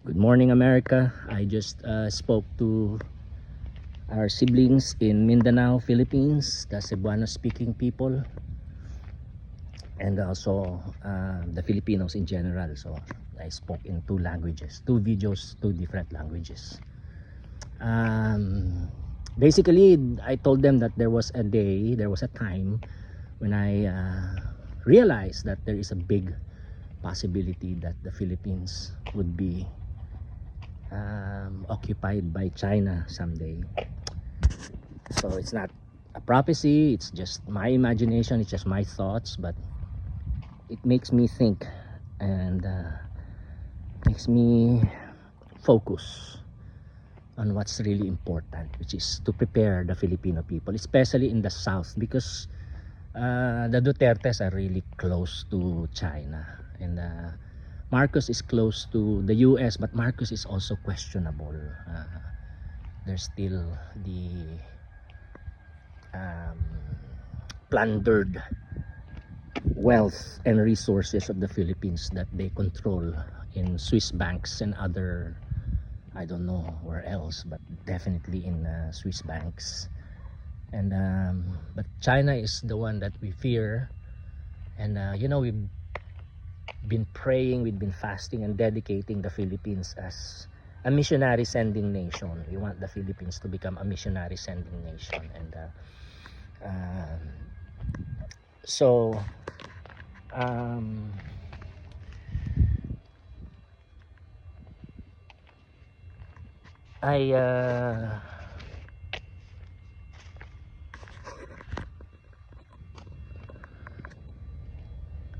Good morning, America. I just spoke to our siblings in Mindanao, Philippines, the Cebuano speaking people, and also the Filipinos in general. So I spoke in two languages, two videos, two different languages. Basically, I told them that there was a time when I realized that there is a big possibility that the Philippines would be occupied by China someday. So it's not a prophecy, it's just my imagination, it's just my thoughts, but it makes me think and makes me focus on what's really important, which is to prepare the Filipino people, especially in the south, because the Dutertes are really close to China, and Marcos is close to the US, but Marcos is also questionable. There's still the plundered wealth and resources of the Philippines that they control in Swiss banks and other, I don't know where else, but definitely in Swiss banks. And but China is the one that we fear, and we've been praying, we've been fasting and dedicating the Philippines as a missionary sending nation. We want the Philippines to become a missionary sending nation, and so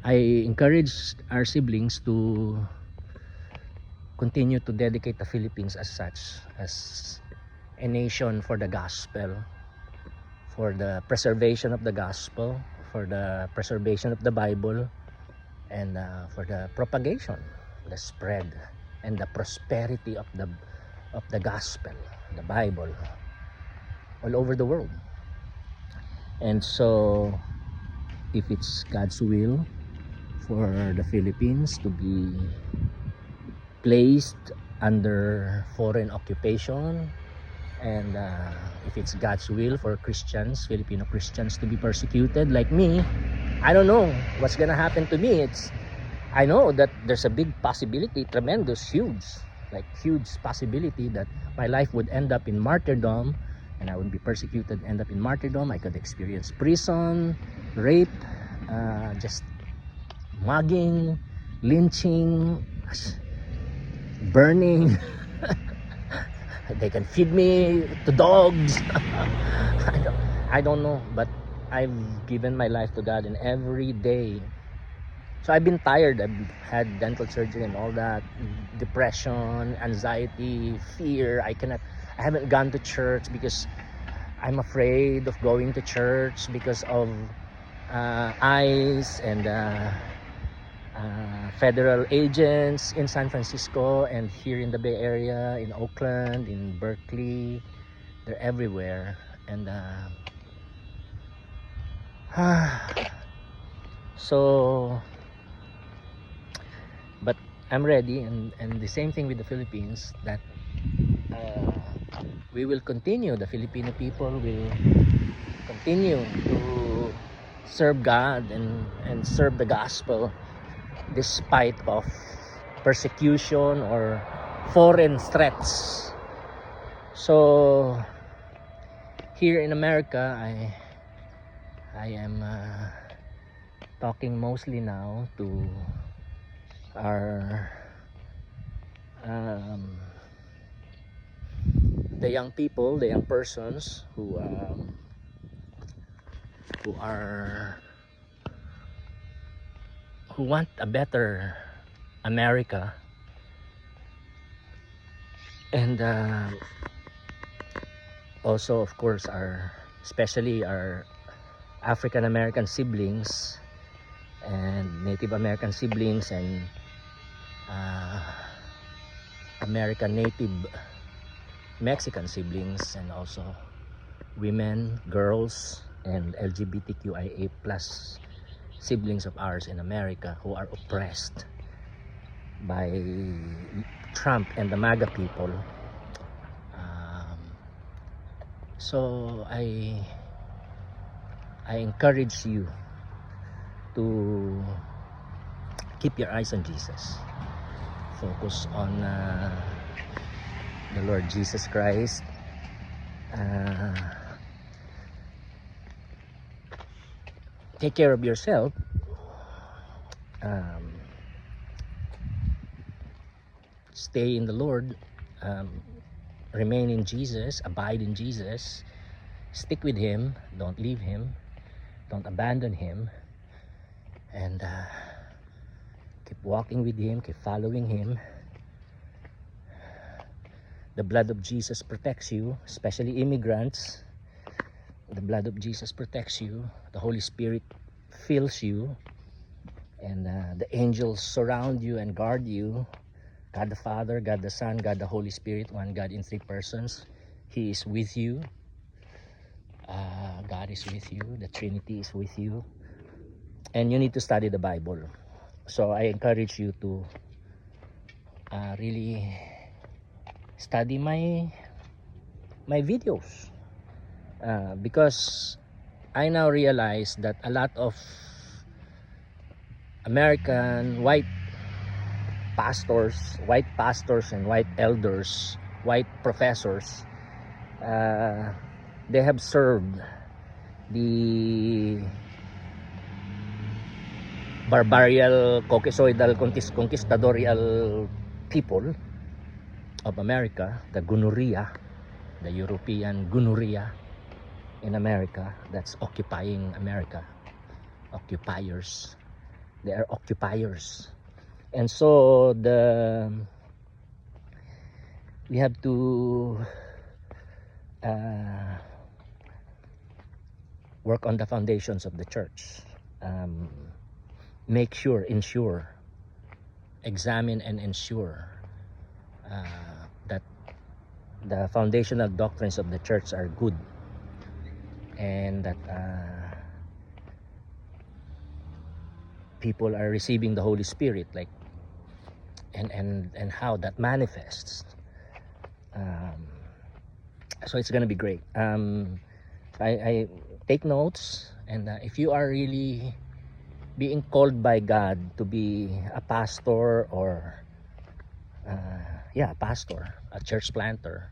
I encourage our siblings to continue to dedicate the Philippines as such, as a nation for the gospel, for the preservation of the gospel, for the preservation of the Bible, and for the propagation, the spread, and the prosperity of the gospel, the Bible, all over the world. And so, if it's God's will for the Philippines to be placed under foreign occupation, and if it's God's will for Christians, Filipino Christians, to be persecuted like me, I don't know what's gonna happen to me. I know that there's a big possibility, tremendous, huge possibility that my life would end up in martyrdom, and I would be persecuted, end up in martyrdom. I could experience prison, rape, just mugging, lynching, burning. They can feed me to dogs. I don't know, but I've given my life to God, and every day. So I've been tired. I've had dental surgery and all that, depression, anxiety, fear. I haven't gone to church because I'm afraid of going to church because of ICE and federal agents in San Francisco and here in the Bay Area, in Oakland, in Berkeley. They're everywhere, and so, but I'm ready, and the same thing with the Philippines, that we will continue, the Filipino people will continue to serve God and serve the gospel despite of persecution or foreign threats. So here in America, I am talking mostly now to our the young people, the young persons who want a better America, and also, of course, especially our African American siblings and Native American siblings, and American Native Mexican siblings, and also women, girls, and LGBTQIA plus siblings of ours in America who are oppressed by Trump and the MAGA people. So I encourage you to keep your eyes on Jesus. Focus on the Lord Jesus Christ. Take care of yourself. Stay in the Lord. Remain in Jesus. Abide in Jesus. Stick with Him. Don't leave Him. Don't abandon Him. And keep walking with Him. Keep following Him. The blood of Jesus protects you, especially immigrants. The blood of Jesus protects you. The Holy Spirit fills you. And the angels surround you and guard you. God the Father, God the Son, God the Holy Spirit, one God in three persons. He is with you. God is with you. The Trinity is with you. And you need to study the Bible. So I encourage you to really study my videos. Because I now realize that a lot of American white pastors and white elders, white professors, they have served the barbarial, caucasoidal, conquistadorial people of America, the gonorrhea, the European gonorrhea in America that's occupying America. Occupiers. They are occupiers. And so we have to work on the foundations of the church. Make sure, ensure, examine and ensure that the foundational doctrines of the church are good, and that people are receiving the Holy Spirit, like and how that manifests. So it's gonna be great. I take notes, and if you are really being called by God to be a pastor or a pastor, a church planter,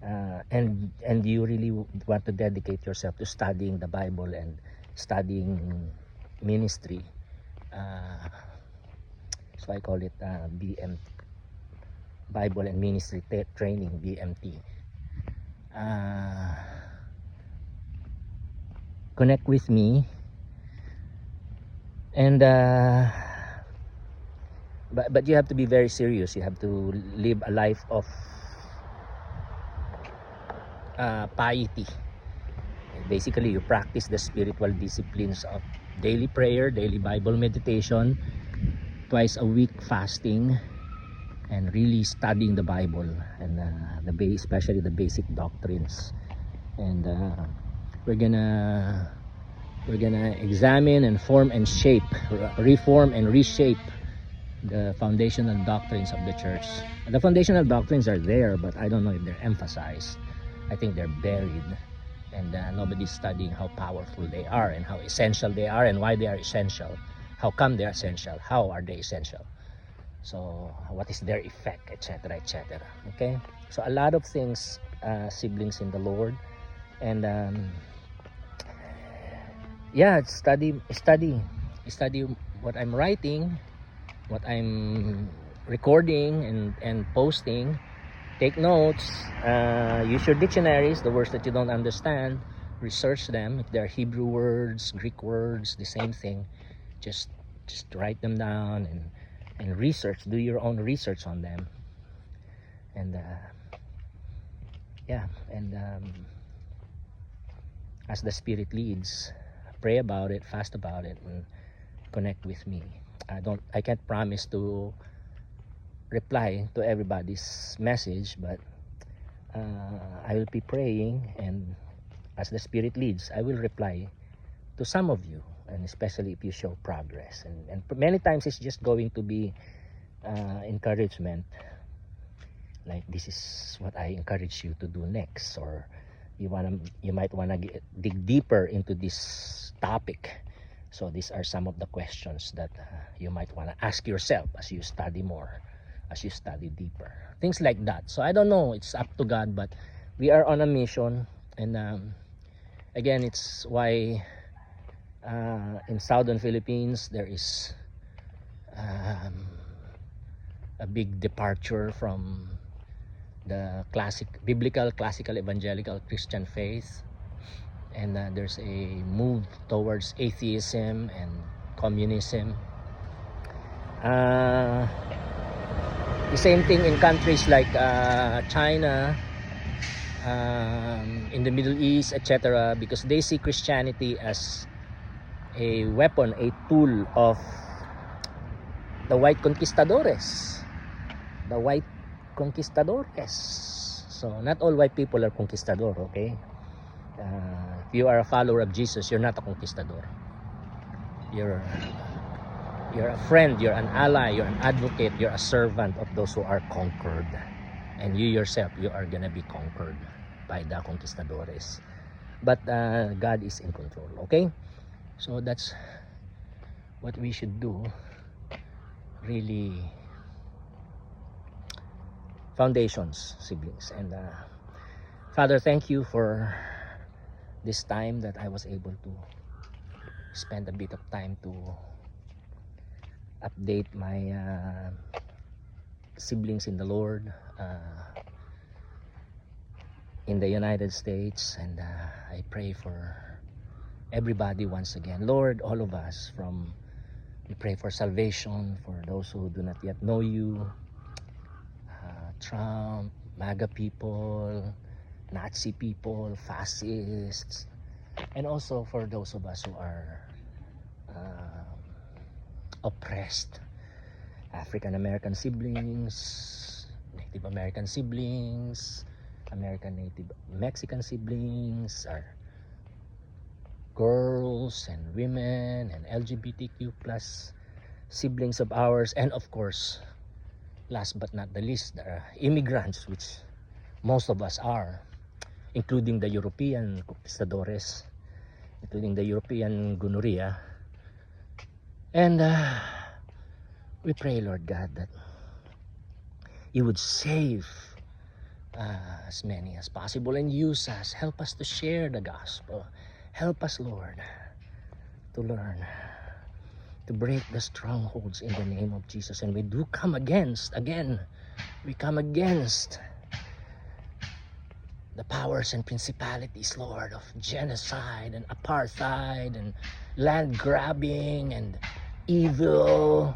and you really want to dedicate yourself to studying the Bible and studying ministry, so I call it BM, Bible and Ministry Training, BMT. Connect with me, and but you have to be very serious. You have to live a life of piety. Basically, you practice the spiritual disciplines of daily prayer, daily Bible meditation, twice a week fasting, and really studying the Bible, and especially the basic doctrines. And we're gonna examine and form and shape, reform and reshape the foundational doctrines of the church. The foundational doctrines are there, but I don't know if they're emphasized. I think they're buried, and nobody's studying how powerful they are and how essential they are and why they are essential. How come they're essential? How are they essential? So what is their effect, etc., etc. Okay, so a lot of things, siblings in the Lord, and study what I'm writing, what I'm recording and posting. Take notes, use your dictionaries, the words that you don't understand, research them. If they're Hebrew words, Greek words, the same thing, just write them down and research, do your own research on them. And as the Spirit leads, pray about it, fast about it, and connect with me. I can't promise to reply to everybody's message, but I will be praying, and as the Spirit leads, I will reply to some of you, and especially if you show progress. And many times it's just going to be encouragement, like this is what I encourage you to do next, or you might wanna dig deeper into this topic. So these are some of the questions that you might wanna ask yourself as you study more, as you study deeper, things like that. So I don't know, it's up to God, but we are on a mission. And again, it's why in southern Philippines there is a big departure from the biblical classical evangelical Christian faith, and there's a move towards atheism and communism. The same thing in countries like China, in the Middle East, etc., because they see Christianity as a weapon, a tool of the white conquistadores. The white conquistadores. So not all white people are conquistador, okay? If you are a follower of Jesus, you're not a conquistador. You're a friend, you're an ally, you're an advocate, you're a servant of those who are conquered. And you yourself, you are gonna be conquered by the conquistadores. But God is in control, okay? So that's what we should do. Really, foundations, siblings. And Father, thank you for this time that I was able to spend a bit of time to update my siblings in the Lord in the United States. And I pray for everybody once again, Lord, all of us. We pray for salvation for those who do not yet know you, Trump, MAGA people, Nazi people, fascists, and also for those of us who are oppressed, African American siblings, Native American siblings, American Native Mexican siblings, our girls and women and LGBTQ plus siblings of ours, and of course, last but not the least, the immigrants, which most of us are, including the European conquistadores, including the European gonorrhea. And we pray, Lord God, that you would save as many as possible and use us. Help us to share the gospel. Help us, Lord, to learn, to break the strongholds in the name of Jesus. And we do come against, again, we come against the powers and principalities, Lord, of genocide and apartheid and land grabbing and evil,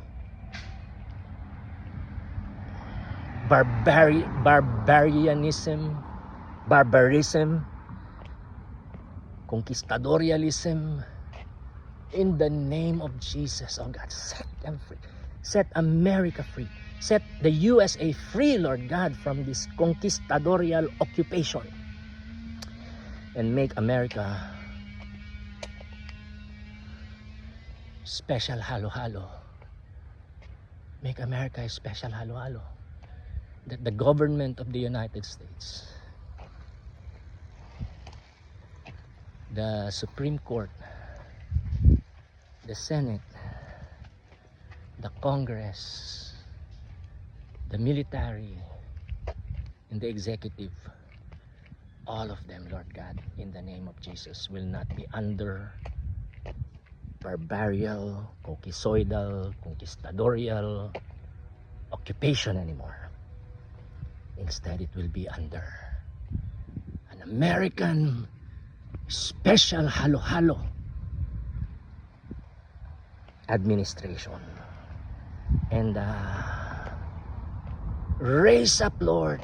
barbarism, conquistadorialism. In the name of Jesus, oh God, set them free. Set America free. Set the USA free, Lord God, from this conquistadorial occupation. And make America special halo-halo. Make America a special halo-halo. That the government of the United States, the Supreme Court, the Senate, the Congress, the military, and the executive, all of them, Lord God, in the name of Jesus, will not be under barbarial, conquistadorial occupation anymore. Instead, it will be under an American special halo-halo administration. And raise up, Lord,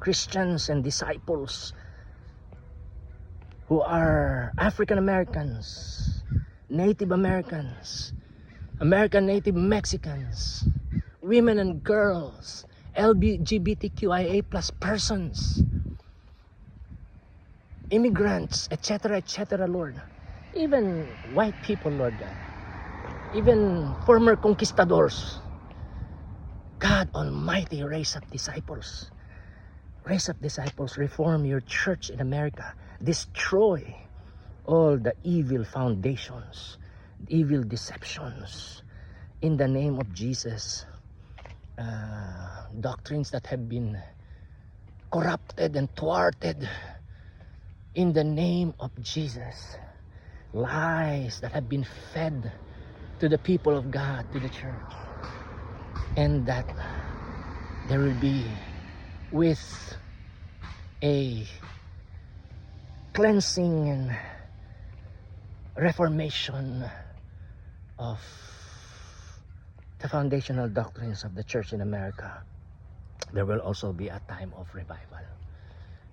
Christians and disciples who are African Americans, Native Americans, American Native Mexicans, women and girls, LGBTQIA plus persons, immigrants, etc., etc., Lord. Even white people, Lord God. Even former conquistadors. God Almighty, raise up disciples. Raise up disciples. Reform your church in America. Destroy all the evil foundations, evil deceptions. In the name of Jesus, doctrines that have been corrupted and thwarted. In the name of Jesus, lies that have been fed to the people of God, to the church, and that there will be, with a cleansing and reformation of the foundational doctrines of the church in America, there will also be a time of revival,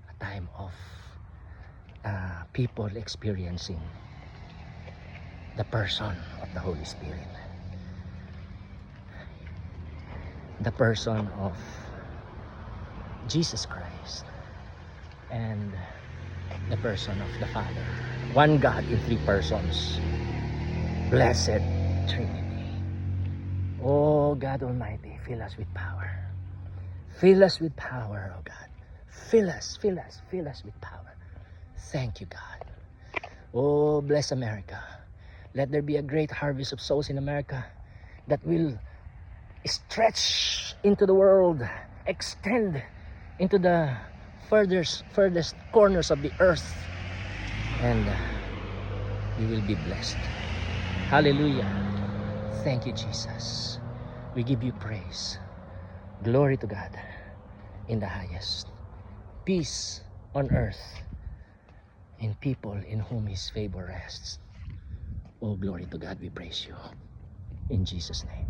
a time of people experiencing the person of the Holy Spirit, the person of Jesus Christ, and the person of the Father. One God in three persons. Blessed Trinity. Oh God Almighty, fill us with power. Fill us with power, oh God. Fill us with power. Thank you, God. Oh, bless America. Let there be a great harvest of souls in America that will stretch into the world, extend into the furthest corners of the earth, and we will be blessed. Hallelujah. Thank you, Jesus. We give you praise. Glory to God in the highest. Peace on earth in people in whom His favor rests. Oh, glory to God, we praise you. In Jesus' name.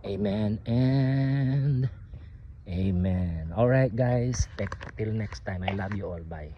Amen and amen. Alright guys, till next time. I love you all. Bye.